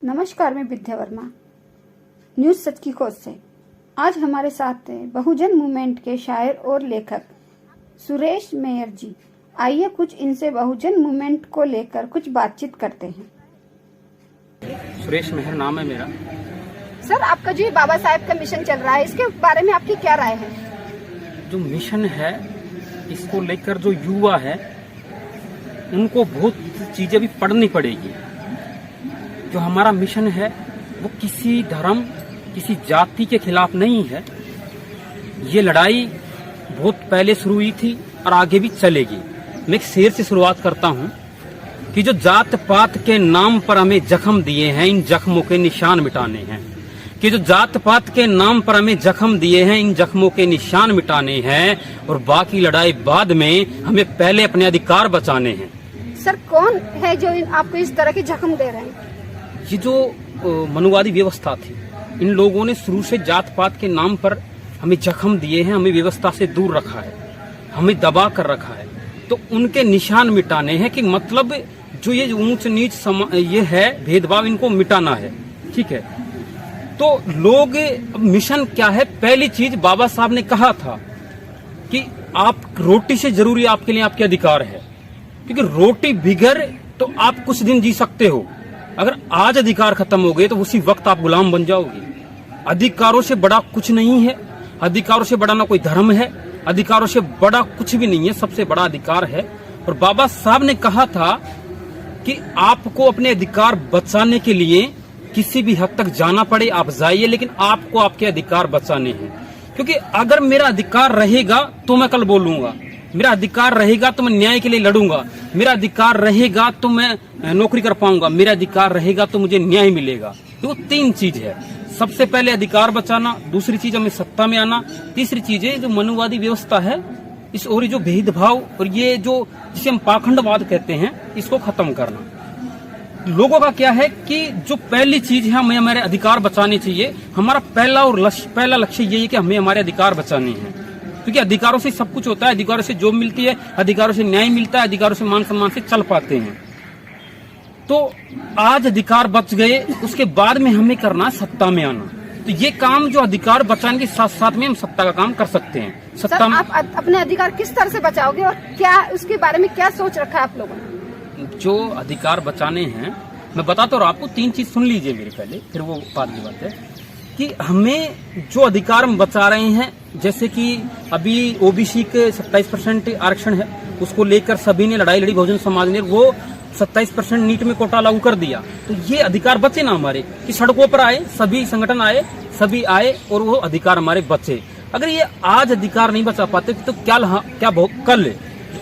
नमस्कार, मैं विद्या वर्मा, न्यूज सच की खोज से। आज हमारे साथ हैं बहुजन मूवमेंट के शायर और लेखक सुरेश मेहर जी। आइए कुछ इनसे बहुजन मूवमेंट को लेकर कुछ बातचीत करते हैं। सुरेश मेहर नाम है मेरा। सर, आपका जो बाबा साहेब का मिशन चल रहा है, इसके बारे में आपकी क्या राय है? जो मिशन है, इसको लेकर जो युवा है उनको बहुत चीजें भी पढ़नी पड़ेगी। जो हमारा मिशन है वो किसी धर्म, किसी जाति के खिलाफ नहीं है। ये लड़ाई बहुत पहले शुरू हुई थी और आगे भी चलेगी। मैं एक शेर से शुरुआत करता हूँ कि जो जात पात के नाम पर हमें जख्म दिए हैं, इन जख्मों के निशान मिटाने हैं। कि जो जात पात के नाम पर हमें जख्म दिए हैं, इन जख्मों के निशान मिटाने हैं और बाकी लड़ाई बाद में, हमें पहले अपने अधिकार बचाने हैं। सर, कौन है जो आपको इस तरह के जख्म दे रहे हैं? ये जो मनुवादी व्यवस्था थी, इन लोगों ने शुरू से जात पात के नाम पर हमें जख्म दिए हैं, हमें व्यवस्था से दूर रखा है, हमें दबा कर रखा है। तो उनके निशान मिटाने हैं कि मतलब जो ये ऊंच नीच ये है भेदभाव, इनको मिटाना है। ठीक है, तो लोग मिशन क्या है? पहली चीज बाबा साहब ने कहा था कि आप रोटी से जरूरी आपके लिए आपके अधिकार है, क्योंकि रोटी बिगर तो आप कुछ दिन जी सकते हो। अगर आज अधिकार खत्म हो गए तो उसी वक्त आप गुलाम बन जाओगे। अधिकारों से बड़ा कुछ नहीं है, अधिकारों से बड़ा ना कोई धर्म है, अधिकारों से बड़ा कुछ भी नहीं है। सबसे बड़ा अधिकार है। और बाबा साहब ने कहा था कि आपको अपने अधिकार बचाने के लिए किसी भी हद तक जाना पड़े आप जाइए, लेकिन आपको आपके अधिकार बचाने हैं। क्योंकि अगर मेरा अधिकार रहेगा तो मैं कल बोलूंगा, मेरा अधिकार रहेगा तो मैं न्याय के लिए लड़ूंगा, मेरा अधिकार रहेगा तो मैं नौकरी कर पाऊंगा, मेरा अधिकार रहेगा तो मुझे न्याय मिलेगा। तो तीन चीज है। सबसे पहले अधिकार बचाना, दूसरी चीज हमें सत्ता में आना, तीसरी चीज है जो मनुवादी व्यवस्था है इस, और जो भेदभाव और ये जो जिसे हम पाखंडवाद कहते हैं, इसको खत्म करना। लोगों का क्या है कि जो पहली चीज है, हमें हमारे अधिकार बचाने चाहिए। हमारा पहला लक्ष्य यही है कि हमें हमारे अधिकार बचाने हैं, क्योंकि अधिकारों से सब कुछ होता है। अधिकारों से जॉब मिलती है, अधिकारों से न्याय मिलता है, अधिकारों से मान सम्मान से चल पाते हैं। तो आज अधिकार बच गए, उसके बाद में हमें करना है सत्ता में आना। तो ये काम जो अधिकार बचाने के साथ साथ में हम सत्ता का काम कर सकते हैं। सत्ता में आप अपने अधिकार किस तरह से बचाओगे और क्या उसके बारे में क्या सोच रखा है आप लोगों ने? जो अधिकार बचाने हैं, मैं बताता हूँ आपको। तीन चीज सुन लीजिए मेरे पहले, फिर वो बाद की बात है कि हमें जो अधिकार हम बचा रहे हैं, जैसे कि अभी ओबीसी के 27% आरक्षण है, उसको लेकर सभी ने लड़ाई लड़ी। बहुजन समाज ने वो 27% नीट में कोटा लागू कर दिया। तो ये अधिकार बचे ना हमारे, कि सड़कों पर आए, सभी संगठन आए, सभी आए और वो अधिकार हमारे बचे। अगर ये आज अधिकार नहीं बचा पाते तो क्या कल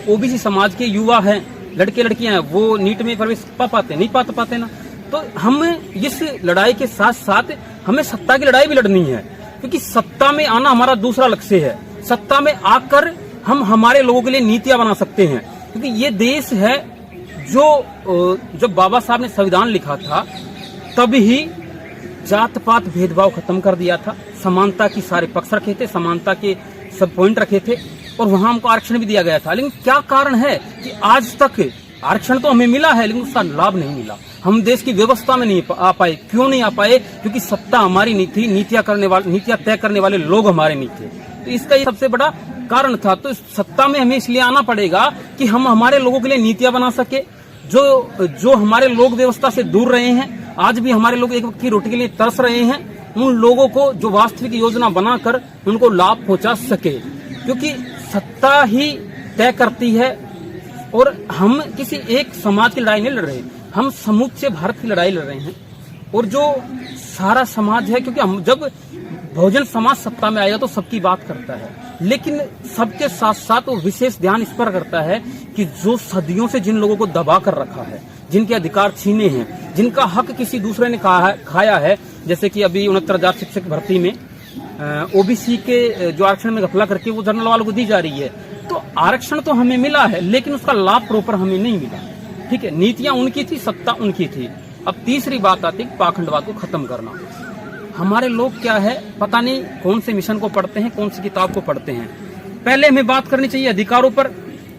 ओबीसी समाज के युवा हैं, लड़के लड़कियां हैं, वो नीट में प्रवेश नहीं पाते ना। तो हम इस लड़ाई के साथ साथ हमें सत्ता की लड़ाई भी लड़नी है, क्योंकि सत्ता में आना हमारा दूसरा लक्ष्य है। सत्ता में आकर हम हमारे लोगों के लिए नीतियां बना सकते हैं, क्योंकि ये देश है जो जब बाबा साहब ने संविधान लिखा था तब ही जात पात भेदभाव खत्म कर दिया था, समानता की सारे पक्ष रखे थे, समानता के सब पॉइंट रखे थे, और वहां हमको आरक्षण भी दिया गया था। लेकिन क्या कारण है कि आज तक आरक्षण तो हमें मिला है, लेकिन उसका लाभ नहीं मिला। हम देश की व्यवस्था में नहीं आ पाए। क्यों नहीं आ पाए? क्योंकि सत्ता हमारी नहीं थी, नीतियां तय करने वाले लोग हमारे नहीं थे। तो इसका ये सबसे बड़ा कारण था। तो सत्ता में हमें इसलिए आना पड़ेगा कि हम हमारे लोगों के लिए नीतियां बना सके। जो हमारे लोग व्यवस्था से दूर रहे हैं, आज भी हमारे लोग एक वक्त की रोटी के लिए तरस रहे हैं, उन लोगों को जो वास्तविक योजना बनाकर उनको लाभ पहुंचा सके, क्योंकि सत्ता ही तय करती है। और हम किसी एक समाज की लड़ाई नहीं लड़ रहे, हम समूचे भारत की लड़ाई लड़ रहे हैं। और जो सारा समाज है, क्योंकि हम जब बहुजन समाज सत्ता में आएगा तो सबकी बात करता है, लेकिन सबके साथ साथ वो विशेष ध्यान इस पर करता है कि जो सदियों से जिन लोगों को दबा कर रखा है, जिनके अधिकार छीने हैं, जिनका हक किसी दूसरे ने खाया है, जैसे कि अभी 69,000 शिक्षक भर्ती में ओबीसी के जो आरक्षण में घपला करके वो जनरल वालों को दी जा रही है। तो आरक्षण तो हमें मिला है, लेकिन उसका लाभ प्रॉपर हमें नहीं मिला। ठीक है, नीतियां उनकी थी, सत्ता उनकी थी। अब तीसरी बात आती है पाखंडवाद को खत्म करना। हमारे लोग क्या है, पता नहीं कौन से मिशन को पढ़ते हैं, कौन सी किताब को पढ़ते हैं। पहले हमें बात करनी चाहिए अधिकारों पर,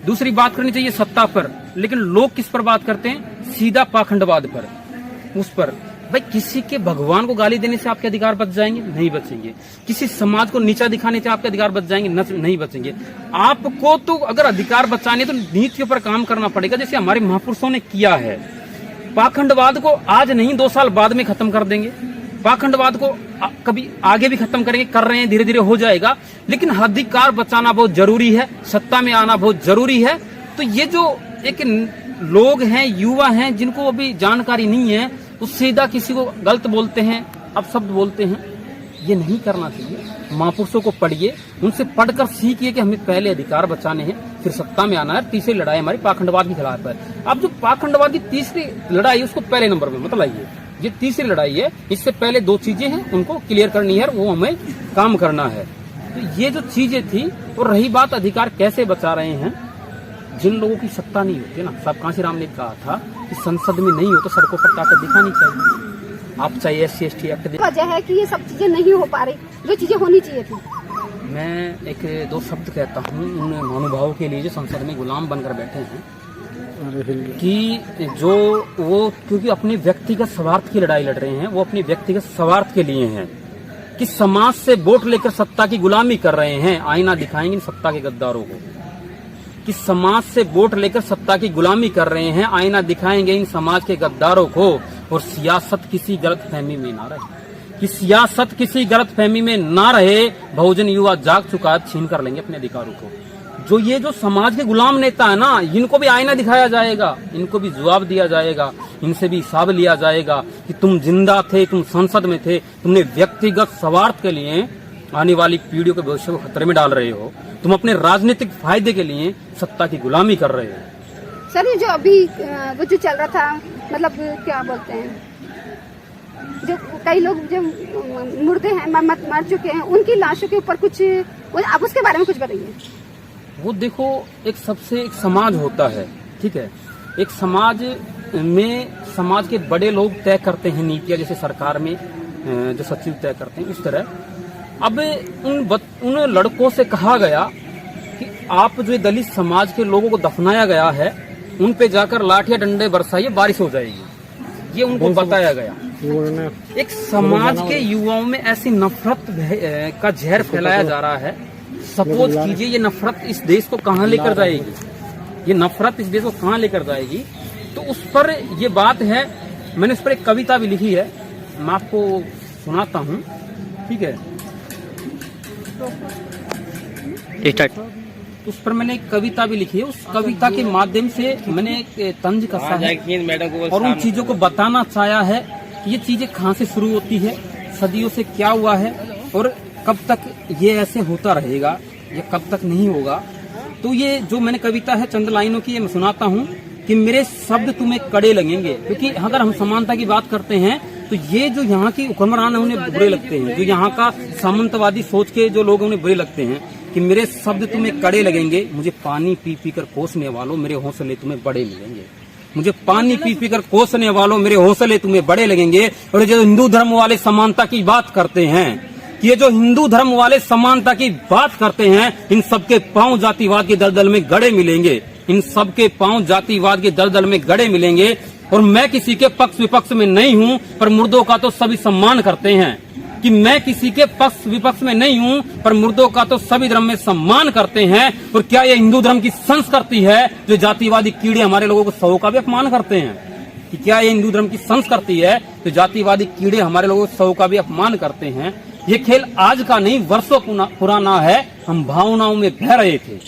दूसरी बात करनी चाहिए सत्ता पर, लेकिन लोग किस पर बात करते हैं? सीधा पाखंडवाद पर, उस पर। भाई किसी के भगवान को गाली देने से आपके अधिकार बच जाएंगे? नहीं बचेंगे। किसी समाज को नीचा दिखाने से आपके अधिकार बच जाएंगे? नहीं बचेंगे। आपको तो अगर अधिकार बचाने तो नीति के ऊपर काम करना पड़ेगा, जैसे हमारे महापुरुषों ने किया है। पाखंडवाद को आज नहीं 2 साल बाद में खत्म कर देंगे, पाखंडवाद को कभी आगे भी खत्म करेंगे, कर रहे हैं, धीरे धीरे हो जाएगा। लेकिन अधिकार बचाना बहुत जरूरी है, सत्ता में आना बहुत जरूरी है। तो ये जो एक लोग हैं, युवा हैं, जिनको अभी जानकारी नहीं है, वो सीधा किसी को गलत बोलते हैं, अपशब्द बोलते हैं, ये नहीं करना चाहिए। महापुरुषों को पढ़िए, उनसे पढ़कर सीखिए कि हमें पहले अधिकार बचाने हैं, फिर सत्ता में आना है। तीसरी लड़ाई हमारी पाखंडवाद के खिलाफ है। अब जो पाखंडवाद की तीसरी लड़ाई उसको पहले नंबर में मत लाइए, ये तीसरी लड़ाई है। इससे पहले 2 चीजें हैं, उनको क्लियर करनी है, वो हमें काम करना है। तो ये जो चीजें थी, और रही बात अधिकार कैसे बचा रहे हैं, जिन लोगों की सत्ता नहीं होती ना, साहब कांशीराम ने कहा था कि संसद में नहीं हो तो सड़कों पर ताकत दिखानी चाहिए। आप चाहे SC/ST एक्ट वजह है कि ये सब चीजें नहीं हो पा रही, जो चीजें होनी चाहिए थी। मैं 1-2 शब्द कहता हूँ उन महानुभावों के लिए जो संसद में गुलाम बनकर बैठे हैं, कि जो वो क्योंकि अपने व्यक्तिगत स्वार्थ की लड़ाई लड़ रहे हैं, वो अपने व्यक्तिगत स्वार्थ के लिए हैं, कि समाज से वोट लेकर सत्ता की गुलामी कर रहे हैं। आईना दिखाएंगे सत्ता के गद्दारों को, कि समाज से वोट लेकर सत्ता की गुलामी कर रहे हैं, आईना दिखाएंगे इन समाज के गद्दारों को। और सियासत किसी गलतफहमी में ना रहे, कि सियासत किसी गलतफहमी में ना रहे। बहुजन युवा जाग चुका है, छीन कर लेंगे अपने अधिकारों को। जो ये जो समाज के गुलाम नेता है ना, इनको भी आईना दिखाया जाएगा, इनको भी जवाब दिया जाएगा, इनसे भी हिसाब लिया जाएगा कि तुम जिंदा थे, तुम संसद में थे, तुमने व्यक्तिगत स्वार्थ के लिए आने वाली पीढ़ियों के भविष्य को खतरे में डाल रहे हो, तुम अपने राजनीतिक फायदे के लिए सत्ता की गुलामी कर रहे हो। सर ये जो अभी वो जो चल रहा था, मतलब क्या बोलते हैं, जो कई लोग जो मुर्दे हैं, मर चुके हैं, उनकी लाशों के ऊपर कुछ, आप उसके बारे में कुछ बताइए। वो देखो, एक समाज होता है, ठीक है, एक समाज में समाज के बड़े लोग तय करते हैं नीतियां, जैसे सरकार में जो सचिव तय करते हैं, उस तरह अब उन लड़कों से कहा गया कि आप जो दलित समाज के लोगों को दफनाया गया है, उन पे जाकर लाठियां डंडे बरसाइए, बारिश हो जाएगी, ये उनको बताया गया। एक समाज के युवाओं में ऐसी नफरत का जहर फैलाया जा रहा है। सपोज कीजिए ये नफरत इस देश को कहाँ लेकर जाएगी, ये नफरत इस देश को कहाँ लेकर जाएगी। तो उस पर ये बात है, मैंने उस पर एक कविता भी लिखी है, मैं आपको सुनाता हूँ, ठीक है। उस पर मैंने एक कविता भी लिखी है, उस कविता के माध्यम से मैंने एक तंज कसा है और उन चीजों को बताना चाहा है कि ये चीजें कहाँ से शुरू होती है, सदियों से क्या हुआ है और कब तक ये ऐसे होता रहेगा, ये कब तक नहीं होगा। तो ये जो मैंने कविता है चंद लाइनों की, ये मैं सुनाता हूँ कि मेरे शब्द तुम्हें कड़े लगेंगे। क्योंकि अगर हम समानता की बात करते हैं तो ये जो यहाँ की हुक्मरान है उन्हें बुरे लगते हैं, जो यहाँ का सामंतवादी सोच के जो लोग उन्हें बुरे लगते हैं कि मेरे शब्द तुम्हें कड़े लगेंगे। मुझे पानी पी पी कर कोसने वालों मेरे हौसले तुम्हें बड़े मिलेंगे। मुझे पानी पी पी कर कोसने वालों मेरे हौसले तुम्हें बड़े लगेंगे। और जो हिंदू धर्म वाले समानता की बात करते हैं, ये जो हिंदू धर्म वाले समानता की बात करते हैं, इन सबके पांव जातिवाद के दलदल में गड़े मिलेंगे। इन सबके पांव जातिवाद के दलदल में गड़े मिलेंगे। और मैं किसी के पक्ष विपक्ष में नहीं हूं, पर मुर्दों का तो सभी सम्मान करते हैं। कि मैं किसी के पक्ष विपक्ष में नहीं हूं, पर मुर्दों का तो सभी धर्म में सम्मान करते हैं। और क्या ये हिंदू धर्म की संस्कृति है जो जातिवादी कीड़े हमारे लोगों को सौ का भी अपमान करते हैं? कि क्या ये हिंदू धर्म की संस्कृति है तो जातिवादी कीड़े हमारे लोगों को सौ का भी अपमान करते हैं? ये खेल आज का नहीं वर्षों पुराना है, हम भावनाओं में बह रहे थे।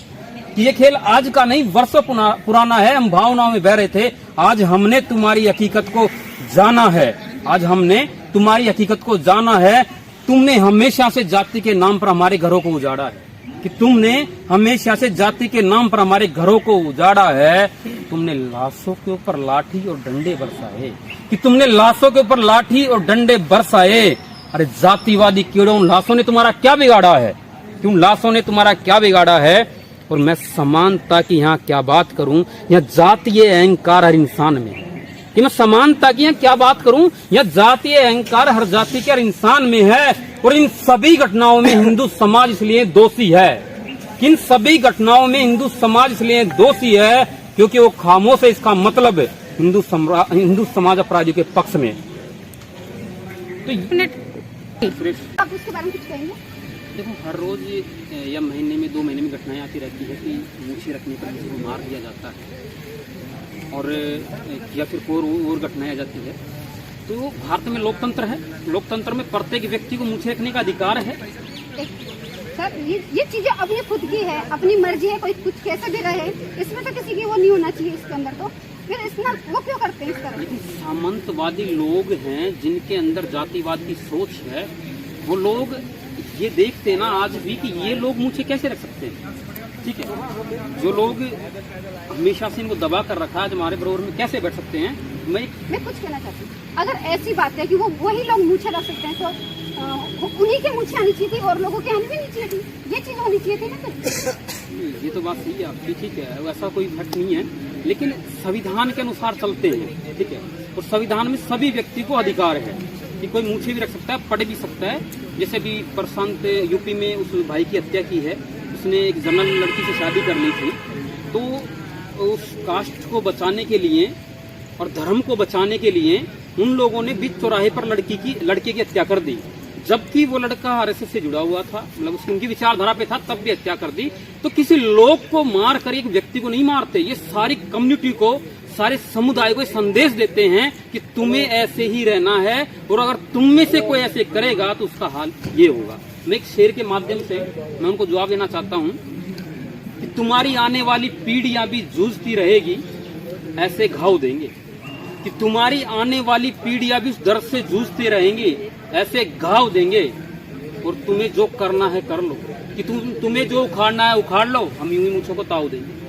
कि ये खेल आज का नहीं वर्षों पुराना है, हम भावनाओं में बह रहे थे। आज हमने तुम्हारी हकीकत को जाना है, आज हमने तुम्हारी हकीकत को जाना है। तुमने हमेशा से जाति के नाम पर हमारे घरों को उजाड़ा है। कि तुमने हमेशा से जाति के नाम पर हमारे घरों को उजाड़ा है। तुमने लाशों के ऊपर लाठी और डंडे बरसाए। कि तुमने लाशों के ऊपर लाठी और डंडे बरसाए। अरे जातिवादी कीड़ों, लाशों ने तुम्हारा क्या बिगाड़ा है? क्यों लाशों ने तुम्हारा क्या बिगाड़ा है? और मैं समानता की यहाँ क्या बात करूं, यहाँ जातीय अहंकार हर इंसान में है। कि मैं समानता की यहाँ क्या बात करूं, यह जातीय अहंकार हर जाति के हर इंसान में है। और इन सभी घटनाओं में हिंदू समाज इसलिए दोषी है। इन सभी घटनाओं में हिंदू समाज इसलिए दोषी है क्योंकि वो खामोश है। इसका मतलब हिंदू समाज अपराधियों के पक्ष में। तो सुरेश, आप उसके बारे में कुछ कहेंगे? देखो हर रोज या महीने में 2 महीने में घटनाएं आती रहती है कि मूछें रखने पर किसी को मार दिया जाता है और या फिर कोई और घटनाएं आ जाती है। तो भारत में लोकतंत्र है, लोकतंत्र में प्रत्येक व्यक्ति को मूछें रखने का अधिकार है। सर ये चीजें अपनी खुद की है, अपनी मर्जी है, कोई कुछ कैसे भी रहे, इसमें तो किसी की वो नहीं होना चाहिए इसके अंदर। तो फिर इसमें वो क्यों करते हैं इस तरह? लेकिन सामंतवादी लोग हैं जिनके अंदर जातिवाद की सोच है, वो लोग ये देखते हैं ना आज भी कि ये लोग मूछें कैसे रख सकते हैं। ठीक है, जो लोग हमेशा से इनको दबा कर रखा है, हमारे बरोबर में कैसे बैठ सकते हैं। मैं कुछ कहना चाहती हूँ, अगर ऐसी बात है कि वो वही लोग मूछें रख सकते हैं तो उन्हीं के मूछें आनी चाहिए थी और लोगों के आनी भी नहीं चाहिए थी। ये चीज होनी चाहिए थी ना। ये तो बात सही है आपकी, ठीक है, वैसा कोई फर्क नहीं है, लेकिन संविधान के अनुसार चलते हैं। ठीक है, और संविधान में सभी व्यक्ति को अधिकार है कि कोई मूछें भी रख सकता है, पढ़ भी सकता है। जैसे भी प्रशांत यूपी में उस भाई की हत्या की है, उसने एक जनरल लड़की से शादी कर ली थी, तो उस कास्ट को बचाने के लिए और धर्म को बचाने के लिए उन लोगों ने बीच चौराहे पर लड़के की हत्या कर दी, जबकि वो लड़का आरएसएस से जुड़ा हुआ था, मतलब उनकी विचारधारा पे था, तब भी हत्या कर दी। तो किसी लोग को मार कर एक व्यक्ति को नहीं मारते, ये सारी कम्युनिटी को, सारे समुदाय को संदेश देते हैं कि तुम्हें ऐसे ही रहना है और अगर तुम में से कोई ऐसे करेगा तो उसका हाल ये होगा। मैं एक शेर के माध्यम से मैं उनको जवाब देना चाहता हूँ कि तुम्हारी आने वाली पीढ़ियां भी जूझती रहेगी, ऐसे घाव देंगे। कि तुम्हारी आने वाली पीढ़ियां भी उस दर्द से जूझते रहेंगी, ऐसे घाव देंगे। और तुम्हें जो करना है कर लो, कि तुम्हें जो उखाड़ना है उखाड़ लो, हम यूं ही मूछों को ताव देंगे।